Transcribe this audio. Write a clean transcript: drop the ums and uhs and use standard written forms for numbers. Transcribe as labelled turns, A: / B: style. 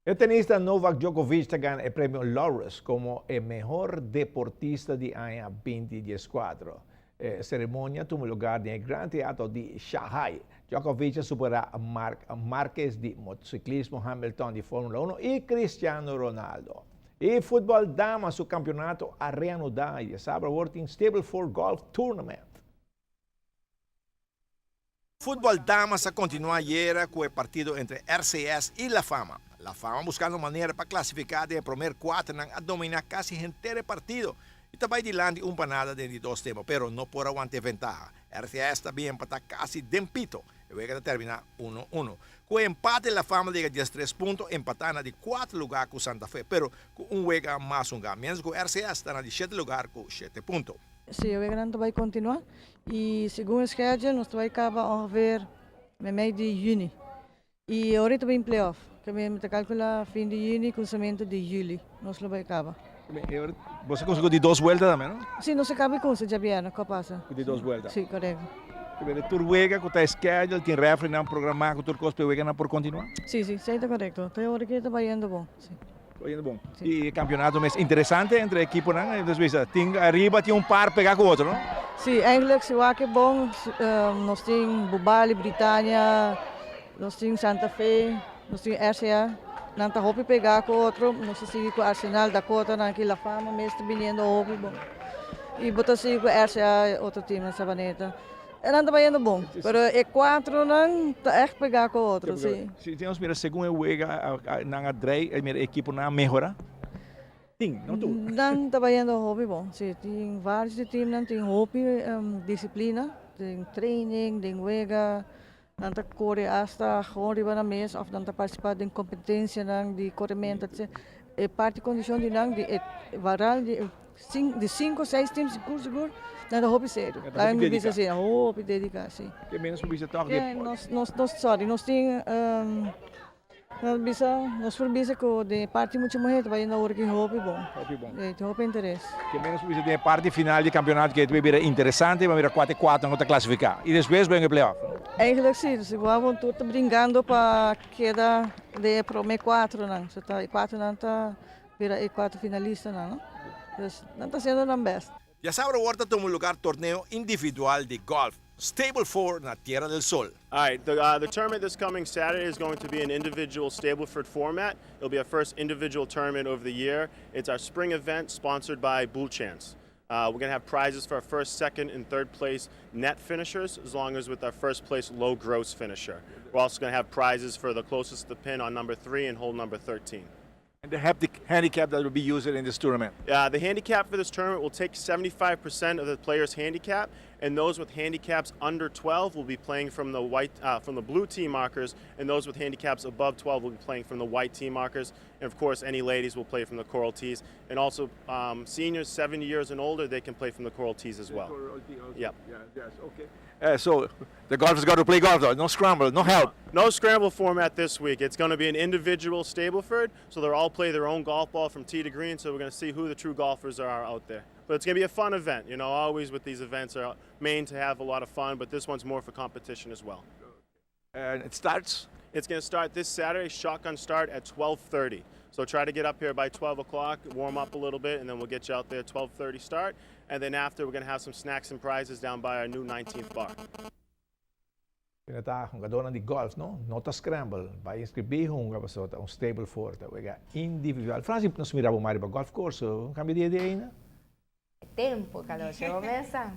A: El tenista Novak Djokovic gana el premio Laureus como el mejor deportista de año 2014. Ceremonia tuvo lugar en el Gran Teatro de Shanghai. Djokovic supera a Márquez de motociclismo, Hamilton de Fórmula 1 y Cristiano Ronaldo. Y fútbol dama su campeonato a reanudar y sábado Working Stableford Golf Tournament.
B: Fútbol damas continua ayer con el partido entre RCS y La Fama. La Fama buscando manera para clasificar de primer cuatro a dominar casi entero partido. Y también delante un panada de dos temas, pero no por aguantar ventaja. RCS también empata casi dempito y luego terminar 1-1. Con empate La Fama llega a 13 puntos, empatando de 4 lugares con Santa Fe, pero con un juego más un gol. Menos con RCS está en 7 lugar con 7 puntos.
C: Sim, o Wegeland vai continuar e segundo o schedule nós vai acabar ongeveer met mei de juni. E ahorita vai em playoff, que me calcula fim de juni, começamento de julho, nós vai acabar.
A: Você conseguiu de duas vueltas também, não?
C: Sim, nós acaba com isso, já vieram, que passa.
A: De duas vueltas?
C: Sim, correto.
A: Tu juega com o schedule, tem refre, não programar com o curso para jugar por continuar?
C: Sim, sim, certo, correto. Até agora que está indo bom. Sim.
A: Bom. E campeonato mais interessante entre equipes, não? Tem arriba tem par pegar com o outro, não?
C: Sim, eigenlijk se é bom. Nós temos Bubali, Britânia, nós temos Santa Fe, nós temos RCA. Não está hopi pegar com o outro, nós seguimos com o Arsenal da Cota, naquele La Fama, mesmo vindo hopi bom. E botar seguir com o RCA, outro time na Sabaneta. Não está indo bom, mas é quatro não está echt pegar com o outro, sim.
A: Se temos mira segundo juega na drei, a equipe não melhora. Sim, não tu.
C: Não está indo hopi bom, sim. Tem vários times não tem hopi disciplina, tem training, tem juega. Não está correr hasta gewoon riba na mês, of não está participar de competência não de corrimento, etc. É parte condição de não de varal de 5 ou 6 times seguro. Nada hopi sério. Lá me diz assim, hopi dedicar, sim.
A: Que menos bisa toque.
C: É, nós tem nós forbisa que de parte muito morrer, vai na hora que hopi bom.
A: Hopi bom.
C: É, hopi interesse.
A: Que menos bisa de parte final de campeonato que vai ser interessante, vai vir 4-4 não está classificar. E depois vem o playoff.
C: Eigenlijk sim, se vão tudo brincando para queda de prome 4 não. Se tá 4 não tá vira E4 finalista não. Não está sendo o best.
B: Ya sábado Huerta tomó lugar torneo individual de golf, Stableford na Tierra del Sol.
D: All right, the tournament this coming Saturday is going to be an individual Stableford format. It'll be our first individual tournament of the year. It's our spring event sponsored by Bull Chance. We're going to have prizes for our first, second, and third place net finishers, as long as with our first place low gross finisher. We're also going to have prizes for the closest to the pin on number 3 and hole number 13.
A: And the handicap that will be used in this tournament.
D: The handicap for this tournament will take 75% of the player's handicap, and those with handicaps under 12 will be playing from the blue tee markers, and those with handicaps above 12 will be playing from the white tee markers. And of course, any ladies will play from the coral tees, and also seniors 70 years and older, they can play from the coral tees as well. Yep.
A: Yes, okay. So the golfers got to play golf though, no scramble, no help.
D: No scramble format this week. It's going to be an individual Stableford, so they'll all play their own golf ball from tee to green, so we're going to see who the true golfers are out there. But it's going to be a fun event. You know, always with these events are main to have a lot of fun, but this one's more for competition as well.
A: And it starts?
D: It's going to start this Saturday, shotgun start at 12:30. So try to get up here by 12 o'clock, warm up a little bit, and then we'll get you out there 12:30 start. And then after, we're going to have some snacks and prizes down by our new 19th bar.
A: Pinata, jogador de golf, no? Nota scramble. Vai inscrever um pessoa, um Stableford, individual. Francis, nós miramos mais para golf course, cambio de ideia ainda?
E: Tempo, Carlos, chegou a começar.